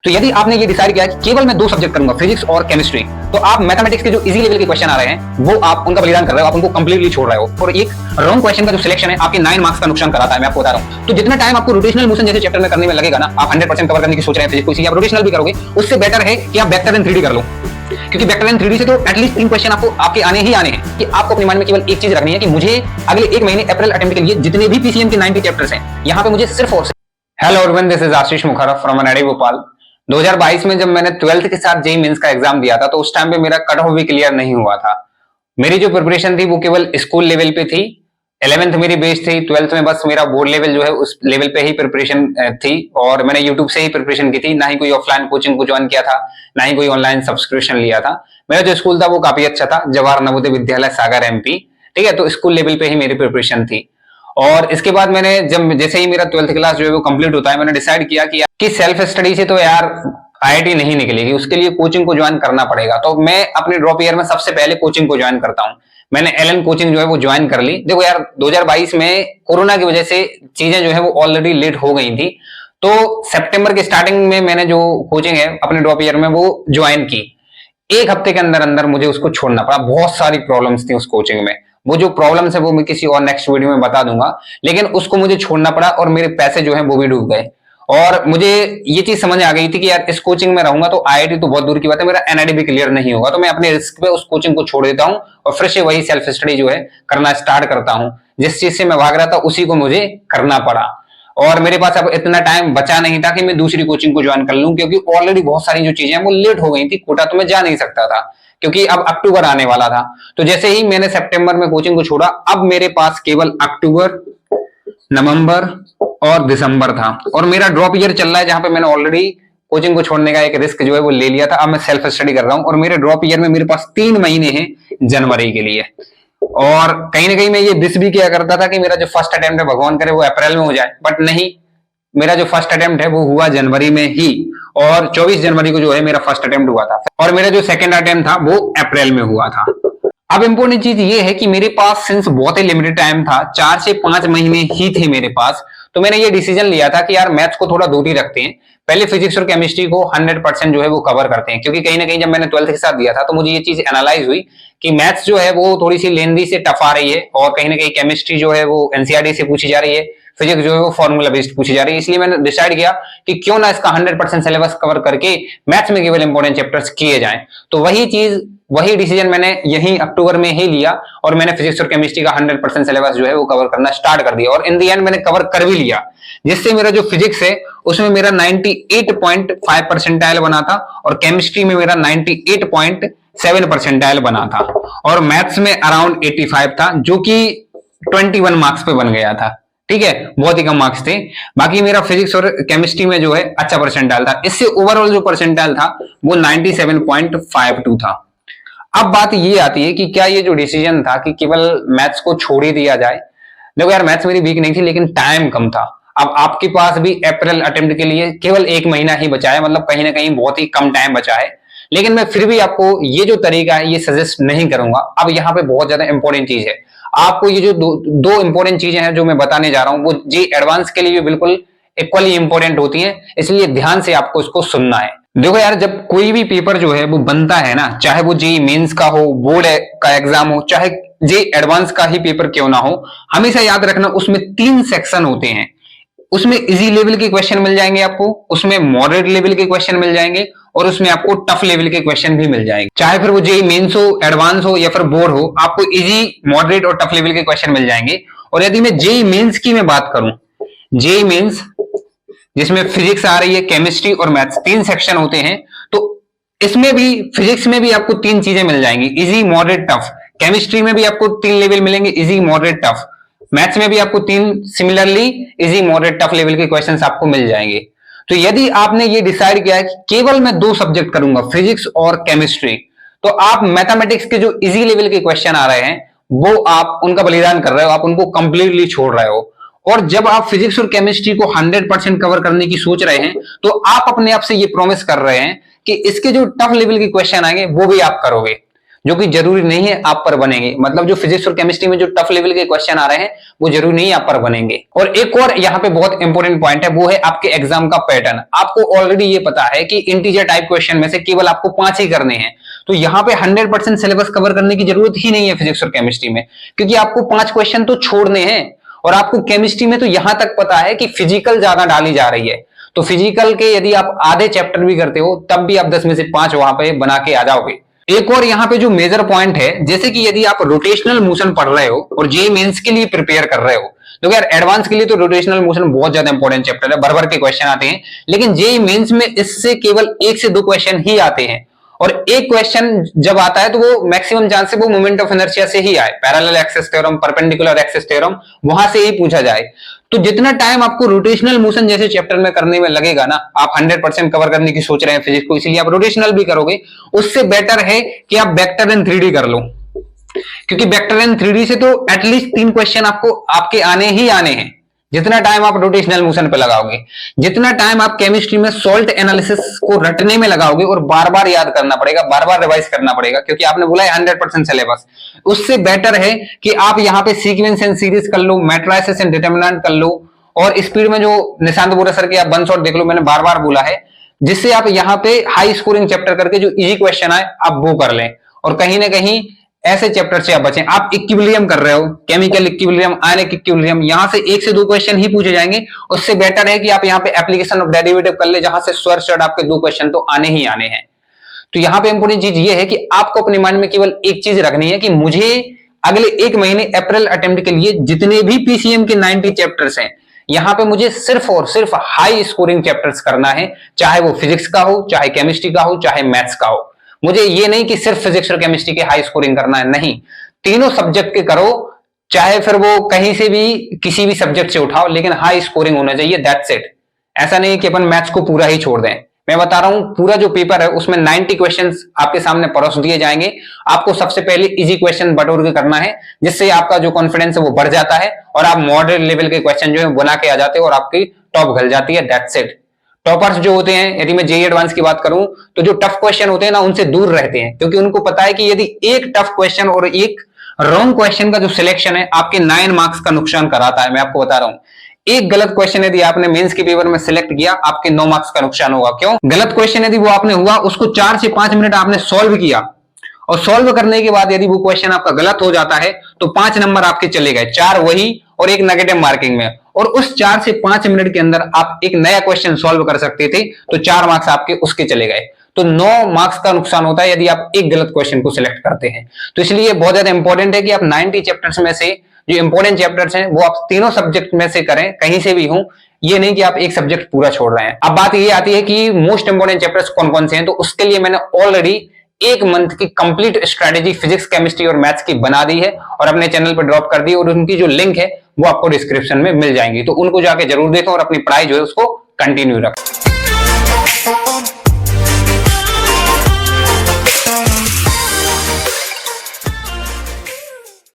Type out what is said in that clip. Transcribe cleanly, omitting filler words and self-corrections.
तो यदि आपने ये डिसाइड किया कि केवल मैं 2 सब्जेक्ट करूंगा, फिजिक्स और केमिस्ट्री, तो आप मैथमेटिक्स के जो इजी लेवल के क्वेश्चन आ रहे हैं वो आप उनका बलिदान कर रहे हो, आप उनको कंप्लीटली छोड़ रहे हो। और एक रॉन्ग क्वेश्चन का जो सिलेक्शन है आपके 9 मार्क्स का नुकसान कराता है, मैं आपको बता रहा हूं। तो जितना टाइम आपको रोटेशनल मोशन जैसे चैप्टर में करने में लगेगा ना, आप 100% कवर करने की सोच रहे हैं फिजिक्स को, इसी आप रोटेशनल भी करोगे, उससे बेटर है कि आप वेक्टर एंड 3D कर लो। क्योंकि वेक्टर एंड 3D से तो एटलीस्ट 3 क्वेश्चन आपको आपके आने ही आने हैं। कि आपको अपने माइंड में केवल एक चीज रखनी है कि मुझे अगले 1 महीने अप्रैल अटेम्प्ट के लिए जितने भी पीसीएम के 90 चैप्टर्स हैं, यहां पे मुझे सिर्फ और hello everyone, this is Ashish Mukharraf from NID Bhopal. 2022 में जब मैंने 12th के साथ जेईई मेंस का एग्जाम दिया था तो उस टाइम पे मेरा कट ऑफ भी क्लियर नहीं हुआ था। मेरी जो प्रिपरेशन थी वो केवल स्कूल लेवल पे थी, 11th मेरी बेस थी, 12th में बस मेरा बोर्ड लेवल जो है उस लेवल पे ही प्रिपरेशन थी। और मैंने यूट्यूब से ही प्रिपरेशन की थी, ना ही कोई ऑफलाइन कोचिंग को ज्वाइन किया था, ना ही कोई ऑनलाइन सब्सक्रिप्शन लिया था। मेरा जो स्कूल था वो काफी अच्छा था, जवाहर नवोदय विद्यालय सागर एमपी, ठीक है। तो स्कूल लेवल पे ही मेरी प्रिपरेशन थी। और इसके बाद मैंने जब जैसे ही मेरा 12th क्लास जो है वो कंप्लीट होता है, मैंने डिसाइड किया कि सेल्फ स्टडी से तो यार आईआईटी नहीं निकलेगी, उसके लिए कोचिंग को ज्वाइन करना पड़ेगा। तो मैं अपने ड्रॉप ईयर में सबसे पहले कोचिंग को ज्वाइन करता हूं। मैंने एलन कोचिंग जो है वो ज्वाइन कर ली। देखो यार, 2022 में कोरोना की वजह से चीजें जो है वो ऑलरेडी लेट हो गई थी, तो सितंबर के स्टार्टिंग में मैंने जो कोचिंग है अपने ड्रॉप ईयर में वो ज्वाइन की। 1 हफ्ते के अंदर अंदर मुझे उसको छोड़ना पड़ा। बहुत सारी प्रॉब्लम्स थी उस कोचिंग में। वो जो प्रॉब्लम्स है वो मैं किसी और नेक्स्ट वीडियो में बता दूंगा, लेकिन उसको मुझे छोड़ना पड़ा और मेरे पैसे जो है वो भी डूब गए। और मुझे ये चीज समझ आ गई थी कि यार इस कोचिंग में रहूंगा तो आईआईटी तो बहुत दूर की बात है, मेरा एनआईडी भी क्लियर नहीं होगा। तो मैं अपने रिस्क पे उस कोचिंग को छोड़ देता हूं और फिर से वही सेल्फ स्टडी जो है करना स्टार्ट करता हूं। जिस चीज से मैं भाग रहा था उसी को मुझे करना पड़ा। और मेरे पास अब इतना टाइम बचा नहीं था कि मैं दूसरी कोचिंग को ज्वाइन कर लूं, क्योंकि ऑलरेडी बहुत सारी जो चीजें हैं वो लेट हो गई थी। कोटा तो मैं जा नहीं सकता था क्योंकि अब अक्टूबर आने वाला था। तो जैसे ही मैंने सितंबर में कोचिंग को छोड़ा, अब मेरे पास केवल अक्टूबर, नवंबर और दिसंबर था। और मेरा ड्रॉप ईयर चल रहा है, जहां पे मैंने ऑलरेडी कोचिंग को छोड़ने का एक रिस्क जो है वो ले लिया था। अब मैं सेल्फ स्टडी कर रहा हूं और मेरे ड्रॉप ईयर में मेरे पास 3 महीने हैं जनवरी के लिए। और कहीं ना कहीं मैं ये विश भी किया करता था कि मेरा जो फर्स्ट अटेम्प्ट है भगवान करे वो अप्रैल में हो जाए, बट नहीं, मेरा जो फर्स्ट अटेम्प्ट है वो हुआ जनवरी में ही। और 24 जनवरी को जो है मेरा फर्स्ट अटेम्प्ट हुआ था, और मेरा जो सेकंड अटेम्प्ट था वो अप्रैल में हुआ था। अब इंपॉर्टेंट चीज ये है कि मेरे पास सिंस बहुत ही लिमिटेड टाइम था, 4 से 5 महीने ही थे मेरे पास। तो मैंने ये डिसीजन लिया था कि यार मैथ्स को थोड़ा दूर ही रखते हैं, पहले फिजिक्स और केमिस्ट्री को 100% जो है वो कवर करते हैं। क्योंकि कहीं ना कहीं जब मैंने 12th के साथ दिया था तो मुझे ये चीज एनालाइज हुई कि मैथ्स जो है वो थोड़ी सी लेंदी से टफ आ रही है, और कहीं ना कहीं केमिस्ट्री जो है वो एनसीईआरटी से पूछी जा रही है, फिजिक्स जो है वो फॉर्मूला बेस्ड पूछी जा रही है। इसलिए मैंने डिसाइड किया कि क्यों ना इसका 100% सिलेबस कवर करके मैथ्स में केवल इंपॉर्टेंट चैप्टर्स किए जाएं। तो वही डिसीजन मैंने यही अक्टूबर में ही लिया, और मैंने फिजिक्स और केमिस्ट्री का 100% सिलेबस जो है वो कवर करना स्टार्ट कर दिया। और इन द एंड मैंने कवर कर भी लिया, जिससे मेरा जो फिजिक्स है उसमें मेरा 98.5 परसेंटाइल बना था, और केमिस्ट्री में मेरा 98.7 परसेंटाइल बना था, और मैथ्स में अराउंड 85 था, जो कि 21 मार्क्स पे बन गया था। ठीक है, बहुत ही कम मार्क्स थे। बाकी मेरा फिजिक्स और केमिस्ट्री में जो है अच्छा परसेंटाइल था। इससे ओवरऑल जो परसेंटाइल था वो 97.52 था। अब बात ये आती है कि क्या ये जो डिसीजन था कि केवल मैथ्स को छोड़ ही दिया जाए। देखो यार, मैथ्स मेरी वीक नहीं थी, लेकिन टाइम कम था। अब आपके पास भी अप्रैल अटेम्प्ट के लिए केवल 1 महीना ही बचा है, मतलब कहीं ना कहीं बहुत ही कम टाइम बचा है। लेकिन मैं फिर भी आपको ये जो तरीका है ये सजेस्ट नहीं करूंगा। अब यहाँ पे बहुत ज्यादा इंपॉर्टेंट चीज है, आपको ये जो दो इंपॉर्टेंट चीजें हैं जो मैं बताने जा रहा हूं वो जी एडवांस के लिए भी बिल्कुल इक्वली इंपॉर्टेंट होती हैं, इसलिए ध्यान से आपको इसको सुनना है। देखो यार, जब कोई भी पेपर जो है वो बनता है ना, चाहे वो जेईई मेंस का हो, बोर्ड का एग्जाम हो, चाहे जेईई एडवांस का ही पेपर क्यों ना हो, हमेशा याद रखना उसमें 3 सेक्शन होते हैं। उसमें इजी लेवल के क्वेश्चन मिल जाएंगे आपको, उसमें मॉडरेट लेवल के क्वेश्चन मिल जाएंगे, और उसमें आपको टफ लेवल के क्वेश्चन भी मिल जाएंगे। चाहे फिर वो जेईई मेंस हो, एडवांस हो या फिर बोर्ड हो, आपको इजी, मॉडरेट और टफ लेवल के क्वेश्चन मिल जाएंगे। और यदि मैं जेईई मेंस की मैं बात करूं, जेईई मेंस जिसमें फिजिक्स आ रही है, केमिस्ट्री और मैथ्स, 3 सेक्शन होते हैं, तो इसमें भी फिजिक्स में भी आपको 3 चीजें मिल जाएंगी, इजी, मॉडरेट, टफ। केमिस्ट्री में भी आपको 3 लेवल मिलेंगे, इजी, मॉडरेट, टफ। मैथ्स में भी आपको 3 similarly easy, moderate, tough level के क्वेश्चंस आपको मिल जाएंगे। तो यदि आपने ये डिसाइड किया है कि केवल मैं 2 सब्जेक्ट करूंगा, फिजिक्स और केमिस्ट्री, तो आप मैथमेटिक्स के जो इजी लेवल के क्वेश्चन आ रहे हैं वो आप उनका बलिदान कर रहे हो, आप उनको कंप्लीटली छोड़ रहे हो। और जब आप फिजिक्स और केमिस्ट्री को 100% कवर करने की सोच रहे हैं, तो आप अपने आप से ये प्रॉमिस कर रहे हैं कि इसके जो टफ लेवल के क्वेश्चन आएंगे वो भी आप करोगे। जो कि जरूरी नहीं है आप पर बनेंगे। मतलब जो फिजिक्स और केमिस्ट्री में जो टफ लेवल के क्वेश्चन आ रहे हैं वो जरूरी नहीं आप पर बनेंगे। और एक और यहाँ पे बहुत इंपॉर्टेंट पॉइंट है, वो है आपके एग्जाम का पैटर्न। आपको ऑलरेडी ये पता है कि इंटीजर टाइप क्वेश्चन में से केवल आपको 5 ही करने हैं, तो यहाँ पे 100% सिलेबस कवर करने की जरूरत ही नहीं है फिजिक्स और केमिस्ट्री में, क्योंकि आपको 5 क्वेश्चन तो छोड़ने हैं। और आपको केमिस्ट्री में तो यहां तक पता है कि फिजिकल ज्यादा डाली जा रही है, तो फिजिकल के यदि आप आधे चैप्टर भी करते हो तब भी आप 10 में से 5 वहां पे बना के आ जाओगे। एक और यहाँ पे जो मेजर पॉइंट है, जैसे कि यदि आप रोटेशनल मोशन पढ़ रहे हो और जेईई मेंस के लिए प्रिपेयर कर रहे हो, तो यार एडवांस के लिए तो रोटेशनल मोशन बहुत ज्यादा इंपॉर्टेंट चैप्टर है, भर भर के क्वेश्चन आते हैं, लेकिन जेईई मेंस में इससे केवल 1 से 2 क्वेश्चन ही आते हैं। और एक क्वेश्चन जब आता है तो वो मैक्सिमम चांस है वो मोमेंट ऑफ इनर्शिया से ही आए, parallel axis theorem, perpendicular axis theorem, वहां से ही पूछा जाए। तो जितना टाइम आपको रोटेशनल मोशन जैसे चैप्टर में करने में लगेगा ना, आप 100% कवर करने की सोच रहे हैं फिजिक्स को, इसलिए आप रोटेशनल भी करोगे, उससे बेटर है कि आप वेक्टर एंड 3D कर लो, क्योंकि वेक्टर एंड 3D से तो एटलीस्ट 3 क्वेश्चन आपको आपके आने ही आने हैं। जितना टाइम आप रोटेशनल मोशन पे लगाओगे, जितना टाइम आप केमिस्ट्री में सॉल्ट एनालिसिस को रटने में लगाओगे और बार बार याद करना पड़ेगा, बार बार रिवाइज करना पड़ेगा, क्योंकि आपने बोला है 100% सिलेबस, उससे बेटर है कि आप यहाँ पे सीक्वेंस एंड सीरीज कर लो, मैट्रिसेस एंड डिटरमिनेंट कर लो, और स्पीड में जो निशांत बोरा सर के आप वन शॉट देख लो, मैंने बार बार बोला है, जिससे आप यहाँ पे हाई स्कोरिंग चैप्टर करके जो इजी क्वेश्चन आए आप वो कर लें, और कहीं ना कहीं ऐसे चैप्टर से आप बचें। आप इक्विलिब्रियम कर रहे हो, केमिकल इक्विलिब्रियम, आयनिक इक्विलिब्रियम, यहां से 1 से 2 क्वेश्चन ही पूछे जाएंगे, उससे बेटर है कि आप यहाँ पे एप्लीकेशन ऑफ डेरिवेटिव कर ले, जहां से स्वर शर्ट आपके 2 क्वेश्चन तो आने ही आने हैं। तो यहाँ पे इंपोर्टेंट चीज ये है कि आपको अपने माइंड में केवल एक चीज रखनी है कि मुझे अगले 1 महीने अप्रैल अटेम्प्ट के लिए जितने भी पीसीएम के 90 चैप्टर्स हैं, यहाँ पे मुझे सिर्फ और सिर्फ हाई स्कोरिंग चैप्टर्स करना है, चाहे वो फिजिक्स का हो, चाहे केमिस्ट्री का हो, चाहे मैथ्स का हो। मुझे ये नहीं कि सिर्फ फिजिक्स और केमिस्ट्री के हाई स्कोरिंग करना है, नहीं, तीनों सब्जेक्ट के करो, चाहे फिर वो कहीं से भी किसी भी सब्जेक्ट से उठाओ, लेकिन हाई स्कोरिंग होना चाहिए, दैट्स इट। ऐसा नहीं कि अपन मैथ्स को पूरा ही छोड़ दें। मैं बता रहा हूं पूरा जो पेपर है उसमें 90 क्वेश्चंस आपके सामने परोस दिए जाएंगे। आपको सबसे पहले इजी क्वेश्चन बटोर के करना है, जिससे आपका जो कॉन्फिडेंस है वो बढ़ जाता है और आप मॉडरेट लेवल के क्वेश्चन जो है बना के आ जाते हो और आपकी टॉप घल जाती है, दैट्स इट। टॉपर्स जो होते हैं, यदि मैं जेईई एडवांस की बात करूं, तो जो टफ क्वेश्चन होते हैं ना उनसे दूर रहते हैं, क्योंकि उनको पता है कि यदि एक टफ क्वेश्चन और एक रॉन्ग क्वेश्चन का जो सिलेक्शन है आपके 9 मार्क्स का नुकसान कराता है। मैं आपको बता रहा हूं, एक गलत क्वेश्चन यदि आपने मेंस के पेपर में सिलेक्ट किया, आपके 9 मार्क्स का नुकसान होगा। क्यों? गलत क्वेश्चन यदि वो आपने हुआ, उसको 4 से 5 मिनट आपने सॉल्व किया, और सॉल्व करने के बाद यदि वो क्वेश्चन आपका गलत हो जाता है तो 5 नंबर आपके चले गए, 4 वही और एक नेगेटिव मार्किंग में। और उस 4 से 5 मिनट के अंदर आप एक नया क्वेश्चन सॉल्व कर सकते थे, तो 4 मार्क्स आपके उसके चले गए। तो 9 मार्क्स का नुकसान होता है यदि आप एक गलत क्वेश्चन को सिलेक्ट करते हैं। तो इसलिए बहुत ज्यादा इंपॉर्टेंट है कि आप 90 चैप्टर्स में से जो इंपॉर्टेंट चैप्टर्स हैं वो आप तीनों सब्जेक्ट में से करें, कहीं से भी हो, ये नहीं कि आप एक सब्जेक्ट पूरा छोड़ रहे हैं। अब बात ये आती है कि मोस्ट इंपॉर्टेंट चैप्टर्स कौन कौन से हैं, तो उसके लिए मैंने ऑलरेडी 1 मंथ की कंप्लीट स्ट्रेटेजी फिजिक्स, केमिस्ट्री और मैथ्स की बना दी है और अपने चैनल पर ड्रॉप कर दी, और उनकी जो लिंक है वो आपको डिस्क्रिप्शन में मिल जाएंगी, तो उनको जाके जरूर देखो और अपनी पढ़ाई जो है उसको कंटिन्यू रखें।